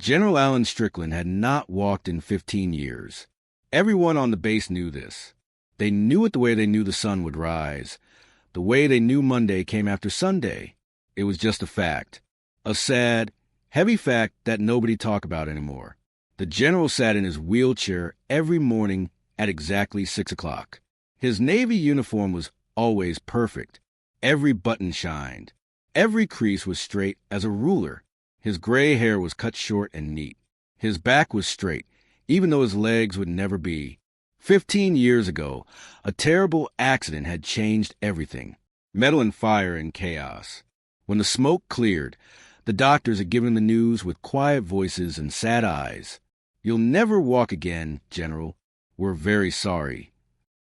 General Alan Strickland had not walked in 15 years. Everyone on the base knew this. They knew it the way they knew the sun would rise, the way they knew Monday came after Sunday. It was just a fact. A sad, heavy fact that nobody talked about anymore. The general sat in his wheelchair every morning at exactly 6 o'clock. His Navy uniform was always perfect. Every button shined. Every crease was straight as a ruler. His gray hair was cut short and neat. His back was straight, even though his legs would never be. 15 years ago, a terrible accident had changed everything. Metal and fire and chaos. When the smoke cleared, the doctors had given the news with quiet voices and sad eyes. "You'll never walk again, General. We're very sorry."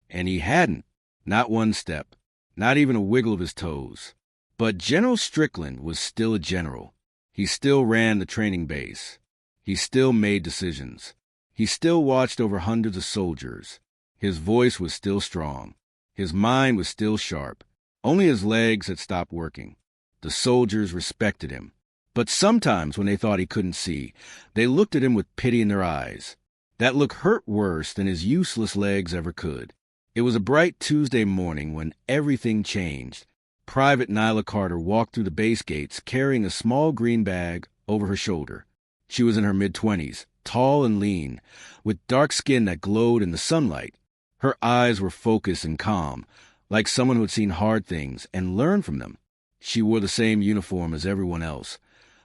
And he hadn't. Not one step. Not even a wiggle of his toes. But General Strickland was still a general. He still ran the training base. He still made decisions. He still watched over hundreds of soldiers. His voice was still strong. His mind was still sharp. Only his legs had stopped working. The soldiers respected him. But sometimes when they thought he couldn't see, they looked at him with pity in their eyes. That look hurt worse than his useless legs ever could. It was a bright Tuesday morning when everything changed. Private Nyla Carter walked through the base gates carrying a small green bag over her shoulder. She was in her mid-20s, tall and lean, with dark skin that glowed in the sunlight. Her eyes were focused and calm, like someone who had seen hard things and learned from them. She wore the same uniform as everyone else,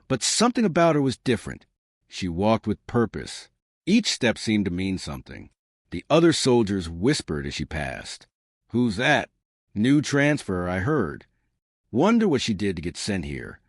but something about her was different. She walked with purpose. Each step seemed to mean something. The other soldiers whispered as she passed. "Who's that?" "New transfer, I heard." Wonder what she did to get sent here.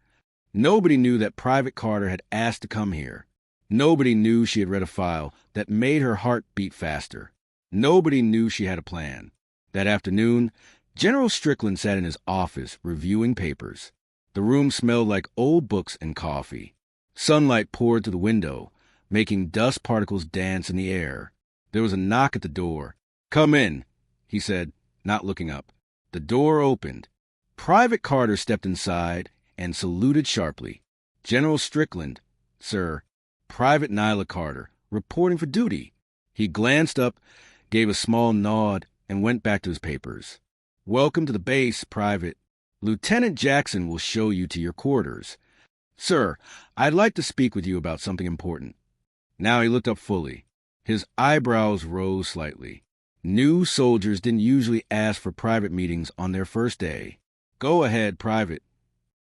Nobody knew that Private Carter had asked to come here. Nobody knew she had read a file that made her heart beat faster. Nobody knew she had a plan. That afternoon, General Strickland sat in his office reviewing papers. The room smelled like old books and coffee. Sunlight poured through the window, making dust particles dance in the air. There was a knock at the door. "Come in," he said, not looking up. The door opened. Private Carter stepped inside and saluted sharply. "General Strickland, sir. Private Nyla Carter, reporting for duty." He glanced up, gave a small nod, and went back to his papers. "Welcome to the base, Private. Lieutenant Jackson will show you to your quarters. Sir, I'd like to speak with you about something important." Now he looked up fully. His eyebrows rose slightly. New soldiers didn't usually ask for private meetings on their first day. "Go ahead, Private."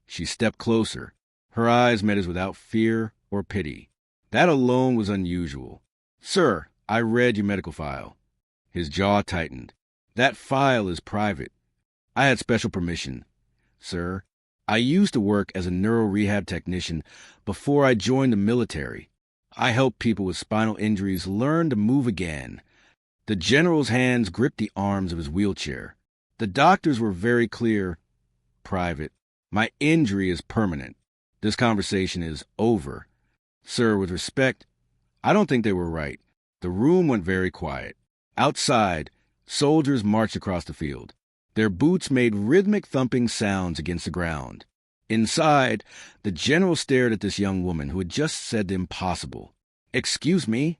She stepped closer. Her eyes met his without fear or pity. That alone was unusual. "Sir, I read your medical file." His jaw tightened. "That file is private. I had special permission. Sir, I used to work as a neuro rehab technician before I joined the military. I helped people with spinal injuries learn to move again." The general's hands gripped the arms of his wheelchair. "The doctors were very clear, Private. My injury is permanent. This conversation is over. Sir, with respect, I don't think they were right." The room went very quiet. Outside, soldiers marched across the field. Their boots made rhythmic thumping sounds against the ground. Inside, the general stared at this young woman who had just said the impossible. "Excuse me?"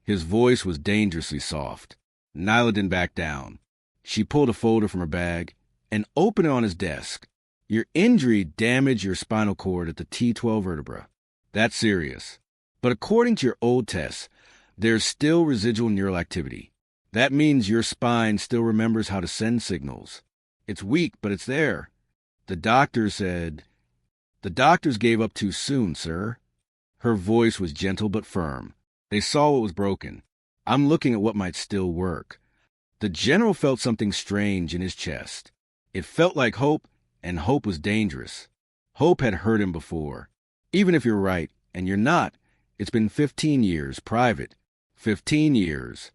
His voice was dangerously soft. Nyla didn't back down. She pulled a folder from her bag and opened it on his desk. "Your injury damaged your spinal cord at the T12 vertebra. That's serious. But according to your old tests, there's still residual neural activity. That means your spine still remembers how to send signals. It's weak, but it's there. The doctors gave up too soon, sir." Her voice was gentle but firm. They saw what was broken. "I'm looking at what might still work." The general felt something strange in his chest. It felt like hope, and hope was dangerous. Hope had hurt him before. Even if you're right, and you're not, it's been 15 years, Private. 15 years.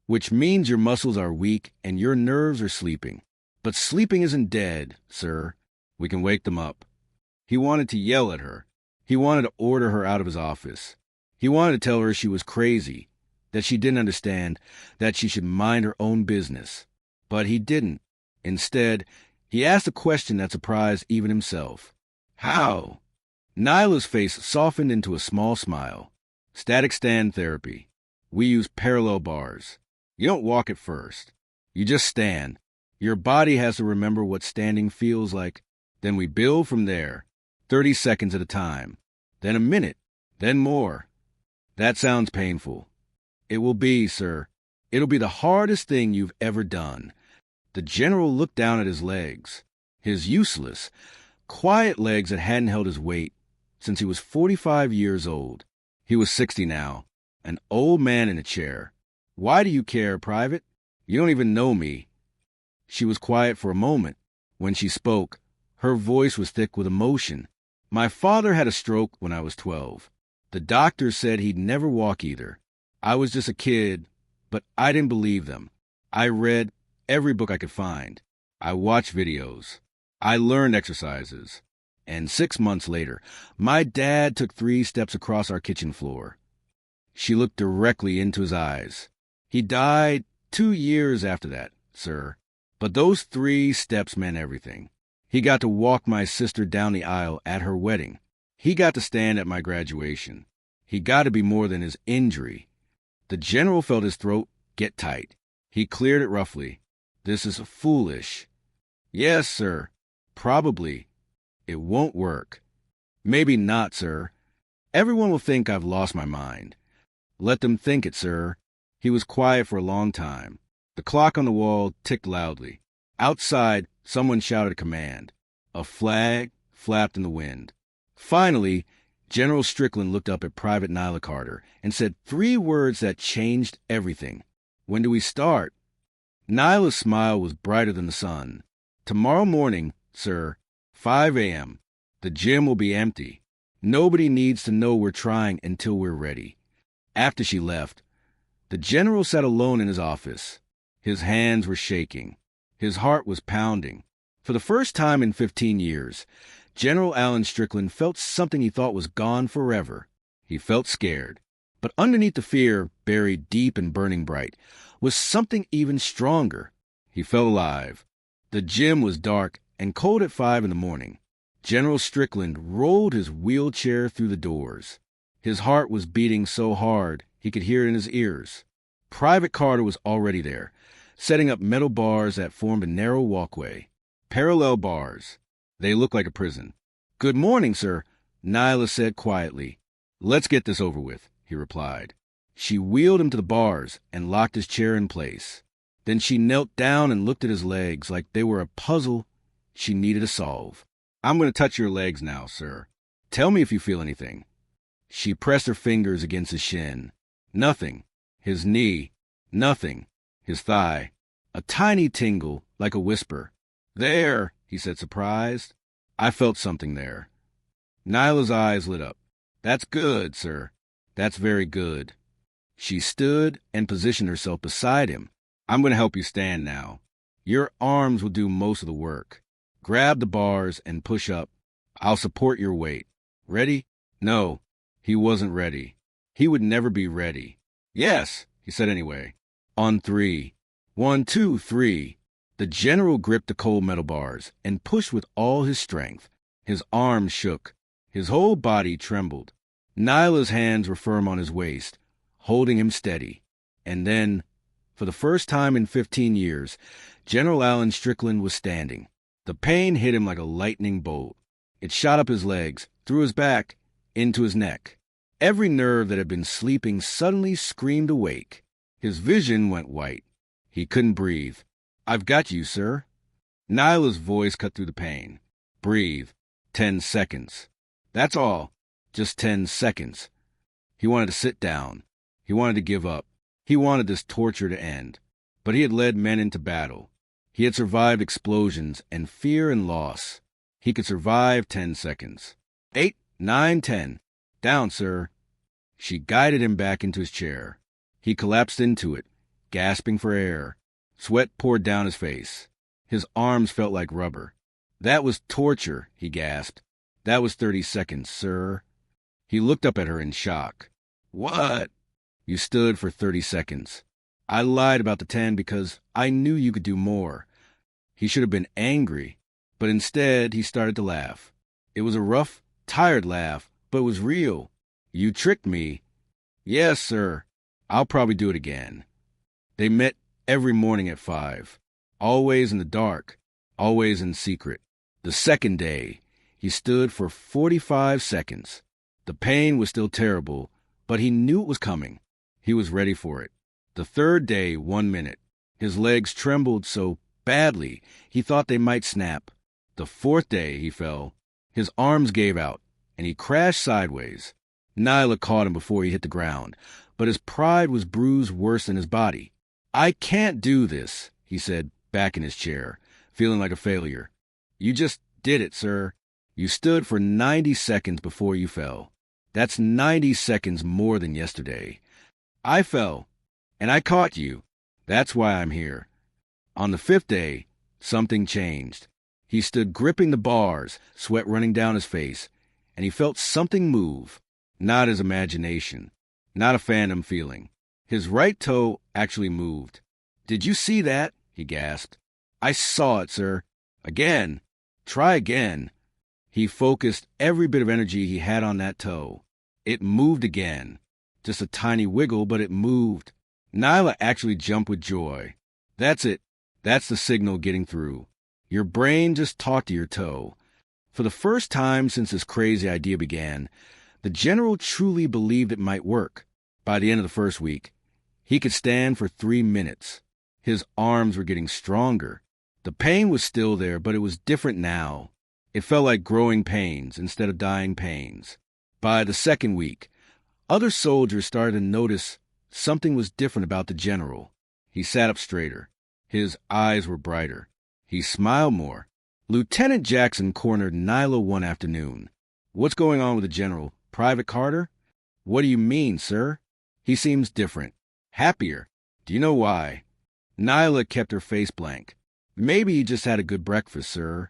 Which means your muscles are weak and your nerves are sleeping. But sleeping isn't dead, sir. We can wake them up. He wanted to yell at her. He wanted to order her out of his office. He wanted to tell her she was crazy, that she didn't understand, that she should mind her own business. But he didn't. Instead, he asked a question that surprised even himself. "How?" Nyla's face softened into a small smile. Static stand therapy. We use parallel bars. You don't walk at first. You just stand. Your body has to remember what standing feels like. Then we build from there, 30 seconds at a time. Then a minute. Then more. That sounds painful. It will be, sir. It'll be the hardest thing you've ever done. The general looked down at his legs. His useless, quiet legs that hadn't held his weight since he was 45 years old. He was 60 now, an old man in a chair. Why do you care, Private? You don't even know me. She was quiet for a moment. When she spoke, her voice was thick with emotion. My father had a stroke when I was 12. The doctors said he'd never walk either. I was just a kid, but I didn't believe them. I read every book I could find. I watched videos. I learned exercises. And 6 months later, my dad took 3 steps across our kitchen floor. She looked directly into his eyes. He died 2 years after that, sir. But those 3 steps meant everything. He got to walk my sister down the aisle at her wedding. He got to stand at my graduation. He got to be more than his injury. The general felt his throat get tight. He cleared it roughly. This is foolish. Yes, sir. Probably. It won't work. Maybe not, sir. Everyone will think I've lost my mind. Let them think it, sir. He was quiet for a long time. The clock on the wall ticked loudly. Outside, someone shouted a command. A flag flapped in the wind. Finally, General Strickland looked up at Private Nyla Carter and said 3 words that changed everything. When do we start? Nyla's smile was brighter than the sun. Tomorrow morning, sir, 5 a.m. The gym will be empty. Nobody needs to know we're trying until we're ready. After she left, the general sat alone in his office. His hands were shaking. His heart was pounding. For the first time in 15 years, General Alan Strickland felt something he thought was gone forever. He felt scared. But underneath the fear, buried deep and burning bright, was something even stronger. He felt alive. The gym was dark and cold at 5 in the morning. General Strickland rolled his wheelchair through the doors. His heart was beating so hard he could hear it in his ears. Private Carter was already there, setting up metal bars that formed a narrow walkway. Parallel bars. They looked like a prison. "Good morning, sir," Nyla said quietly. "Let's get this over with," he replied. She wheeled him to the bars and locked his chair in place. Then she knelt down and looked at his legs like they were a puzzle she needed to solve. "I'm going to touch your legs now, sir. Tell me if you feel anything." She pressed her fingers against his shin. Nothing. His knee. Nothing. His thigh. A tiny tingle, like a whisper. "There," he said, surprised. I felt something there. Nyla's eyes lit up. "That's good, sir. That's very good." She stood and positioned herself beside him. "I'm going to help you stand now. Your arms will do most of the work. Grab the bars and push up. I'll support your weight. Ready?" No, he wasn't ready. He would never be ready. "Yes," he said anyway. On 3. 1, 2, 3. The general gripped the cold metal bars and pushed with all his strength. His arms shook. His whole body trembled. Nyla's hands were firm on his waist, holding him steady. And then, for the first time in 15 years, General Alan Strickland was standing. The pain hit him like a lightning bolt. It shot up his legs, through his back, into his neck. Every nerve that had been sleeping suddenly screamed awake. His vision went white. He couldn't breathe. "I've got you, sir." Nyla's voice cut through the pain. "Breathe. 10 seconds. That's all. Just 10 seconds." He wanted to sit down. He wanted to give up. He wanted this torture to end. But he had led men into battle. He had survived explosions and fear and loss. He could survive 10 seconds. 8, 9, 10. "Down, sir." She guided him back into his chair. He collapsed into it, gasping for air. Sweat poured down his face. His arms felt like rubber. "That was torture," he gasped. "That was 30 seconds, sir." He looked up at her in shock. "What?" "You stood for 30 seconds. I lied about the 10 because I knew you could do more." He should have been angry, but instead he started to laugh. It was a rough, Tired laugh, but it was real. You tricked me. Yes, sir. I'll probably do it again. They met every morning at 5. Always in the dark, always in secret. The second day, he stood for 45 seconds. The pain was still terrible, but he knew it was coming. He was ready for it. The third day, 1 minute. His legs trembled so badly he thought they might snap. The fourth day, he fell. His arms gave out, and he crashed sideways. Nyla caught him before he hit the ground, but his pride was bruised worse than his body. I can't do this, he said, back in his chair, feeling like a failure. You just did it, sir. You stood for 90 seconds before you fell. That's 90 seconds more than yesterday. I fell, and I caught you. That's why I'm here. On the fifth day, something changed. He stood gripping the bars, sweat running down his face, and he felt something move. Not his imagination, not a phantom feeling. His right toe actually moved. Did you see that? He gasped. I saw it, sir. Again. Try again. He focused every bit of energy he had on that toe. It moved again. Just a tiny wiggle, but it moved. Nyla actually jumped with joy. That's it. That's the signal getting through. Your brain just talked to your toe. For the first time since this crazy idea began, the general truly believed it might work. By the end of the first week, he could stand for 3 minutes. His arms were getting stronger. The pain was still there, but it was different now. It felt like growing pains instead of dying pains. By the second week, other soldiers started to notice something was different about the general. He sat up straighter. His eyes were brighter. He smiled more. Lieutenant Jackson cornered Nyla one afternoon. What's going on with the general? Private Carter? What do you mean, sir? He seems different. Happier. Do you know why? Nyla kept her face blank. Maybe he just had a good breakfast, sir.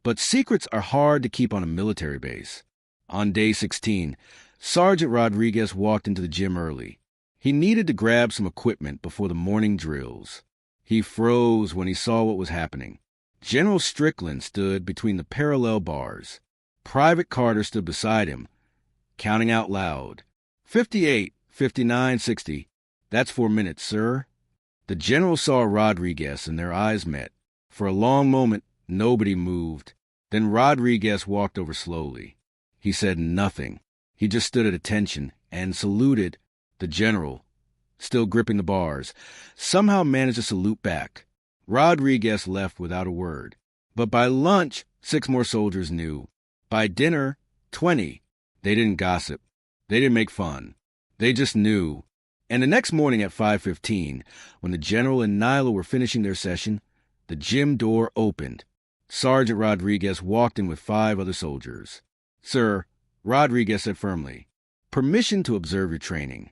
But secrets are hard to keep on a military base. On day 16, Sergeant Rodriguez walked into the gym early. He needed to grab some equipment before the morning drills. He froze when he saw what was happening. General Strickland stood between the parallel bars. Private Carter stood beside him, counting out loud. 58, 59, 60. That's 4 minutes, sir. The general saw Rodriguez and their eyes met. For a long moment, nobody moved. Then Rodriguez walked over slowly. He said nothing. He just stood at attention and saluted. The general, still gripping the bars, somehow managed to salute back. Rodriguez left without a word. But by lunch, 6 more soldiers knew. By dinner, 20. They didn't gossip. They didn't make fun. They just knew. And the next morning at 5:15, when the general and Nyla were finishing their session, the gym door opened. Sergeant Rodriguez walked in with 5 other soldiers. Sir, Rodriguez said firmly, permission to observe your training.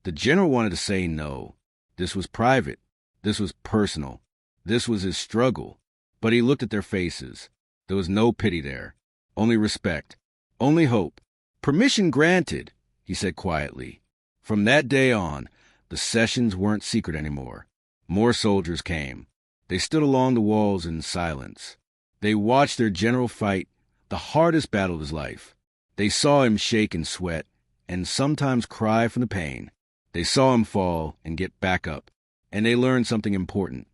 The general wanted to say no. This was private. This was personal. This was his struggle. But he looked at their faces. There was no pity there. Only respect. Only hope. Permission granted, he said quietly. From that day on, the sessions weren't secret anymore. More soldiers came. They stood along the walls in silence. They watched their general fight the hardest battle of his life. They saw him shake and sweat, and sometimes cry from the pain. They saw him fall and get back up, and they learned something important.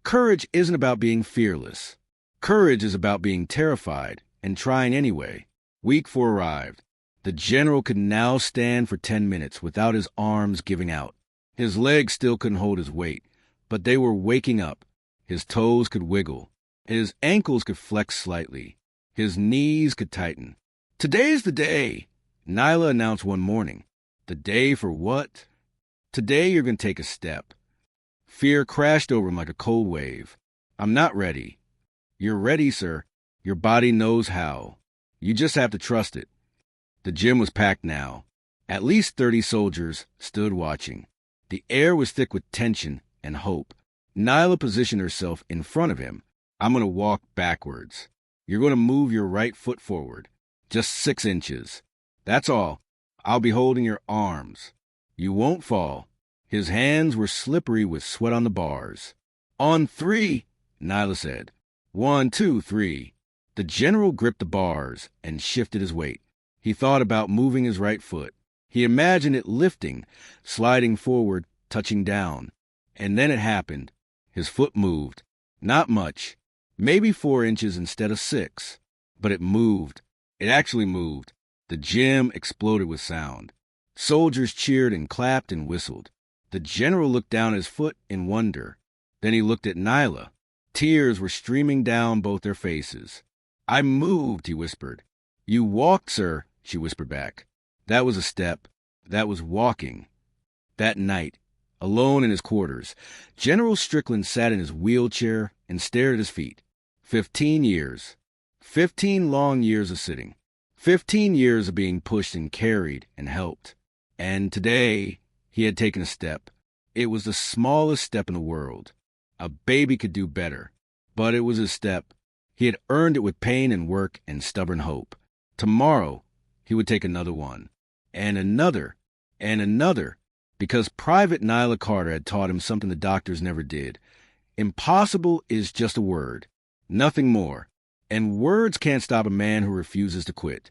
Courage isn't about being fearless. Courage is about being terrified and trying anyway. Week 4 arrived. The general could now stand for 10 minutes without his arms giving out. His legs still couldn't hold his weight, but they were waking up. His toes could wiggle. His ankles could flex slightly. His knees could tighten. Today's the day, Nyla announced one morning. The day for what? Today you're going to take a step. Fear crashed over him like a cold wave. I'm not ready. You're ready, sir. Your body knows how. You just have to trust it. The gym was packed now. At least 30 soldiers stood watching. The air was thick with tension and hope. Nyla positioned herself in front of him. I'm going to walk backwards. You're going to move your right foot forward. Just 6 inches. That's all. I'll be holding your arms. You won't fall. His hands were slippery with sweat on the bars. On 3, Nyla said. 1, 2, 3. The general gripped the bars and shifted his weight. He thought about moving his right foot. He imagined it lifting, sliding forward, touching down. And then it happened. His foot moved. Not much. Maybe 4 inches instead of 6. But it moved. It actually moved. The gym exploded with sound. Soldiers cheered and clapped and whistled. The general looked down at his foot in wonder. Then he looked at Nyla. Tears were streaming down both their faces. "I moved," he whispered. "You walked, sir," she whispered back. That was a step. That was walking. That night, alone in his quarters, General Strickland sat in his wheelchair and stared at his feet. 15 years. 15 long years of sitting. 15 years of being pushed and carried and helped. And today, he had taken a step. It was the smallest step in the world. A baby could do better. But it was his step. He had earned it with pain and work and stubborn hope. Tomorrow, he would take another one. And another. And another. Because Private Nyla Carter had taught him something the doctors never did. Impossible is just a word. Nothing more. And words can't stop a man who refuses to quit.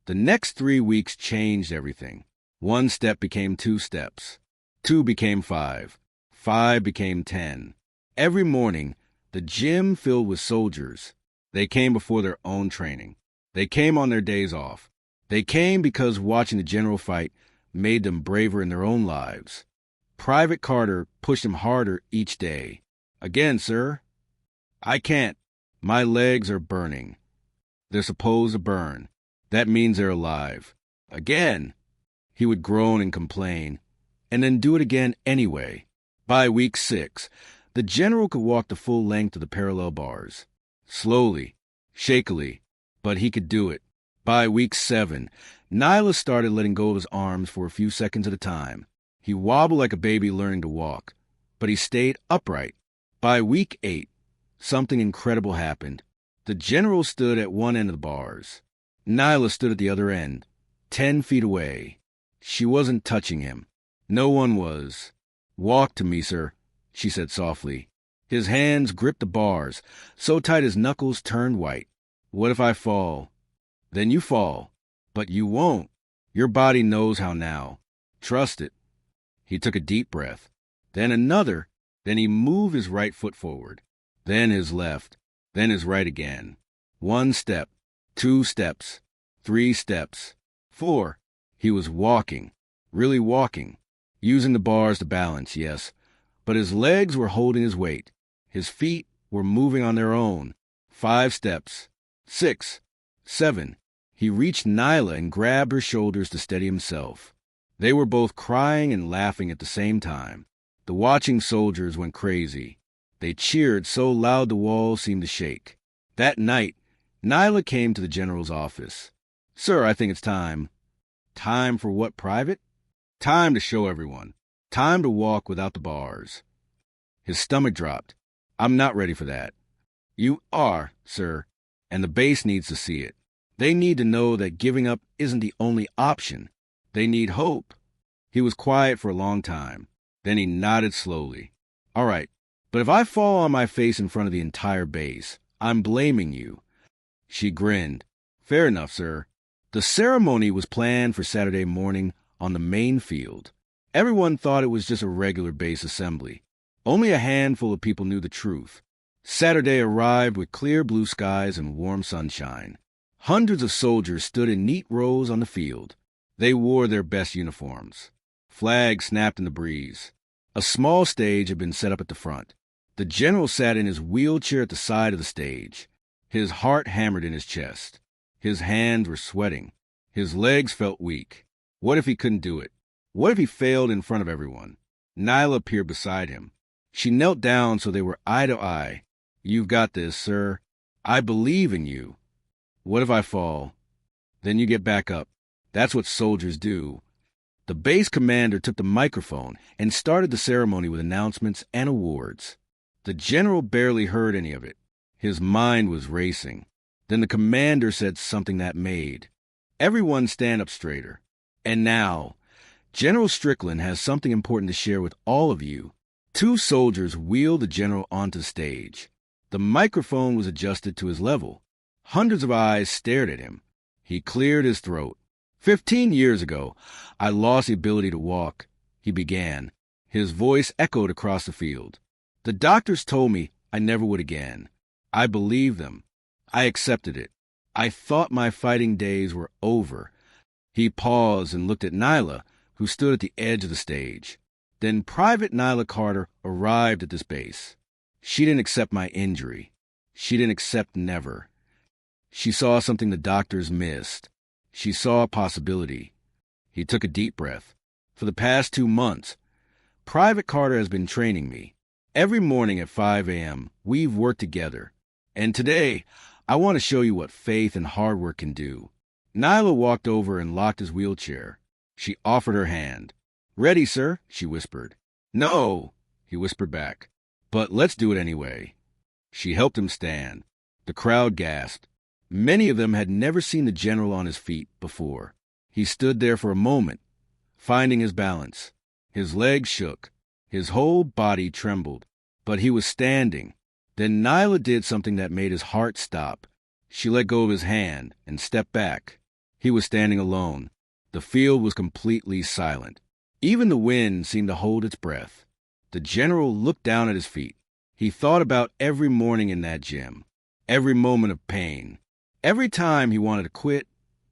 The next 3 weeks changed everything. 1 step became 2 steps. 2 became 5. 5 became 10. Every morning, the gym filled with soldiers. They came before their own training. They came on their days off. They came because watching the general fight made them braver in their own lives. Private Carter pushed him harder each day. "Again, sir." "I can't. My legs are burning." They're supposed to burn. That means they're alive. "Again." He would groan and complain, and then do it again anyway. By week 6, the general could walk the full length of the parallel bars. Slowly, shakily, but he could do it. By week 7, Nyla started letting go of his arms for a few seconds at a time. He wobbled like a baby learning to walk, but he stayed upright. By week 8, something incredible happened. The general stood at one end of the bars. Nyla stood at the other end, 10 feet away. She wasn't touching him. No one was. "Walk to me, sir," she said softly. His hands gripped the bars, so tight his knuckles turned white. "What if I fall?" "Then you fall. But you won't. Your body knows how now. Trust it." He took a deep breath. Then another. Then he moved his right foot forward. Then his left. Then his right again. 1 step. 2 steps. 3 steps. 4. He was walking. Really walking. Using the bars to balance, yes. But his legs were holding his weight. His feet were moving on their own. 5 steps. 6. 7. He reached Nyla and grabbed her shoulders to steady himself. They were both crying and laughing at the same time. The watching soldiers went crazy. They cheered so loud the walls seemed to shake. That night, Nyla came to the general's office. "Sir, I think it's time." "Time for what, Private?" "Time to show everyone. Time to walk without the bars." His stomach dropped. "I'm not ready for that." "You are, sir, and the base needs to see it. They need to know that giving up isn't the only option. They need hope." He was quiet for a long time. Then he nodded slowly. "All right, but if I fall on my face in front of the entire base, I'm blaming you." She grinned. "Fair enough, sir." The ceremony was planned for Saturday morning on the main field. Everyone thought it was just a regular base assembly. Only a handful of people knew the truth. Saturday arrived with clear blue skies and warm sunshine. Hundreds of soldiers stood in neat rows on the field. They wore their best uniforms. Flags snapped in the breeze. A small stage had been set up at the front. The general sat in his wheelchair at the side of the stage. His heart hammered in his chest. His hands were sweating. His legs felt weak. What if he couldn't do it? What if he failed in front of everyone? Nyla appeared beside him. She knelt down so they were eye to eye. "You've got this, sir. I believe in you." "What if I fall?" "Then you get back up. That's what soldiers do." The base commander took the microphone and started the ceremony with announcements and awards. The general barely heard any of it. His mind was racing. Then the commander said something that made everyone stand up straighter. "And now, General Strickland has something important to share with all of you." 2 soldiers wheeled the general onto the stage. The microphone was adjusted to his level. Hundreds of eyes stared at him. He cleared his throat. 15 years ago, I lost the ability to walk, he began. His voice echoed across the field. The doctors told me I never would again. I believed them. I accepted it. I thought my fighting days were over. He paused and looked at Nyla, who stood at the edge of the stage. Then Private Nyla Carter arrived at this base. She didn't accept my injury. She didn't accept never. She saw something the doctors missed. She saw a possibility. He took a deep breath. For the past 2 months, Private Carter has been training me. Every morning at 5 a.m., we've worked together. And today, I want to show you what faith and hard work can do. Nyla walked over and locked his wheelchair. She offered her hand. Ready, sir, she whispered. No, he whispered back. But let's do it anyway. She helped him stand. The crowd gasped. Many of them had never seen the general on his feet before. He stood there for a moment, finding his balance. His legs shook. His whole body trembled. But he was standing. Then Nyla did something that made his heart stop. She let go of his hand and stepped back. He was standing alone. The field was completely silent. Even the wind seemed to hold its breath. The general looked down at his feet. He thought about every morning in that gym, every moment of pain, every time he wanted to quit,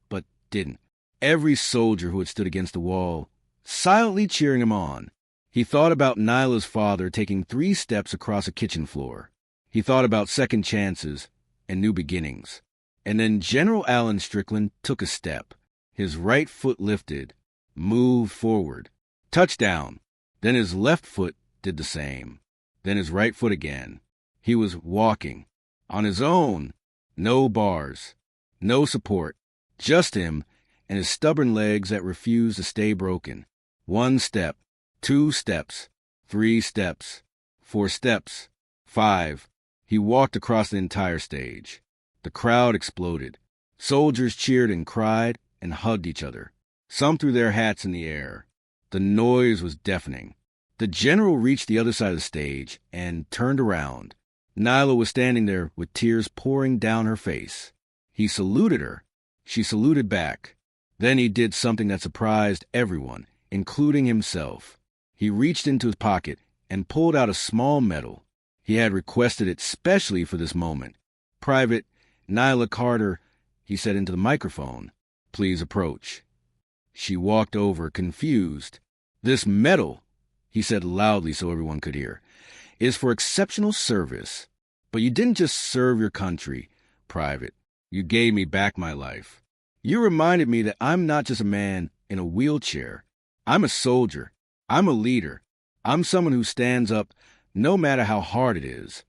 but didn't. Every soldier who had stood against the wall, silently cheering him on. He thought about Nyla's father taking 3 steps across a kitchen floor. He thought about second chances and new beginnings. And then General Alan Strickland took a step. His right foot lifted, moved forward. Touchdown. Then his left foot did the same. Then his right foot again. He was walking. On his own. No bars. No support. Just him and his stubborn legs that refused to stay broken. 1 step. 2 steps. 3 steps. 4 steps. 5. He walked across the entire stage. The crowd exploded. Soldiers cheered and cried and hugged each other. Some threw their hats in the air. The noise was deafening. The general reached the other side of the stage and turned around. Nyla was standing there with tears pouring down her face. He saluted her. She saluted back. Then he did something that surprised everyone, including himself. He reached into his pocket and pulled out a small medal. He had requested it specially for this moment. Private Nyla Carter, he said into the microphone, please approach. She walked over, confused. This medal, he said loudly so everyone could hear, is for exceptional service. But you didn't just serve your country, Private. You gave me back my life. You reminded me that I'm not just a man in a wheelchair. I'm a soldier. I'm a leader. I'm someone who stands up no matter how hard it is.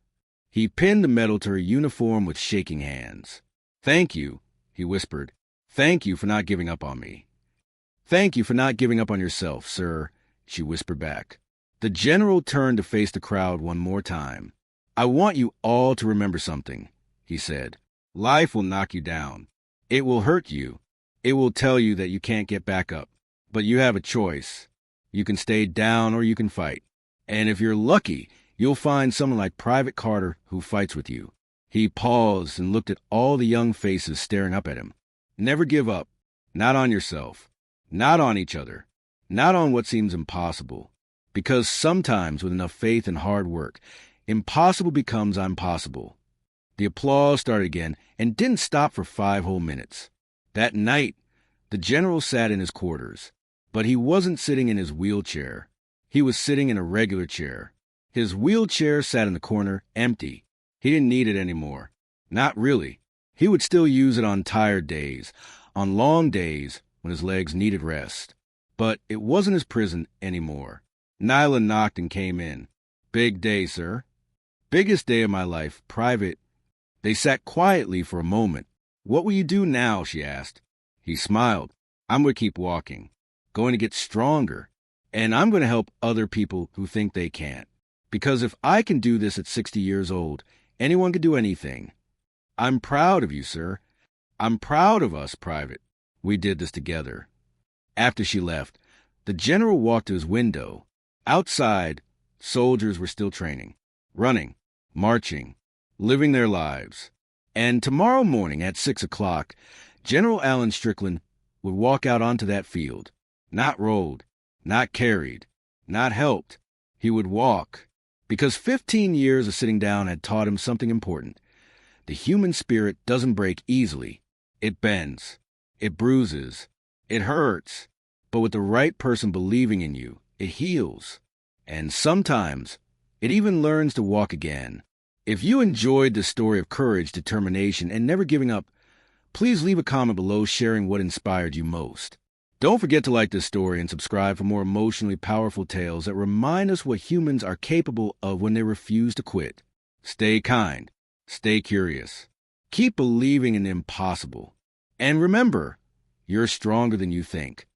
He pinned the medal to her uniform with shaking hands. Thank you, he whispered. Thank you for not giving up on me. Thank you for not giving up on yourself, sir, she whispered back. The general turned to face the crowd one more time. I want you all to remember something, he said. Life will knock you down. It will hurt you. It will tell you that you can't get back up. But you have a choice. You can stay down or you can fight. And if you're lucky, you'll find someone like Private Carter who fights with you. He paused and looked at all the young faces staring up at him. Never give up. Not on yourself. Not on each other. Not on what seems impossible. Because sometimes with enough faith and hard work, impossible becomes impossible. The applause started again and didn't stop for 5 whole minutes. That night, the general sat in his quarters. But he wasn't sitting in his wheelchair. He was sitting in a regular chair. His wheelchair sat in the corner, empty. He didn't need it anymore. Not really. He would still use it on tired days, on long days when his legs needed rest. But it wasn't his prison anymore. Nyla knocked and came in. Big day, sir. Biggest day of my life, Private. They sat quietly for a moment. What will you do now? She asked. He smiled. I'm going to keep walking. Going to get stronger. And I'm going to help other people who think they can't. Because if I can do this at 60 years old, anyone can do anything. I'm proud of you, sir. I'm proud of us, Private. We did this together. After she left, the general walked to his window. Outside, soldiers were still training, running, marching, living their lives. And tomorrow morning at 6 o'clock, General Alan Strickland would walk out onto that field. Not rowed, not carried, not helped. He would walk. Because 15 years of sitting down had taught him something important. The human spirit doesn't break easily. It bends. It bruises. It hurts. But with the right person believing in you, it heals. And sometimes, it even learns to walk again. If you enjoyed this story of courage, determination, and never giving up, please leave a comment below sharing what inspired you most. Don't forget to like this story and subscribe for more emotionally powerful tales that remind us what humans are capable of when they refuse to quit. Stay kind. Stay curious. Keep believing in the impossible. And remember, you're stronger than you think.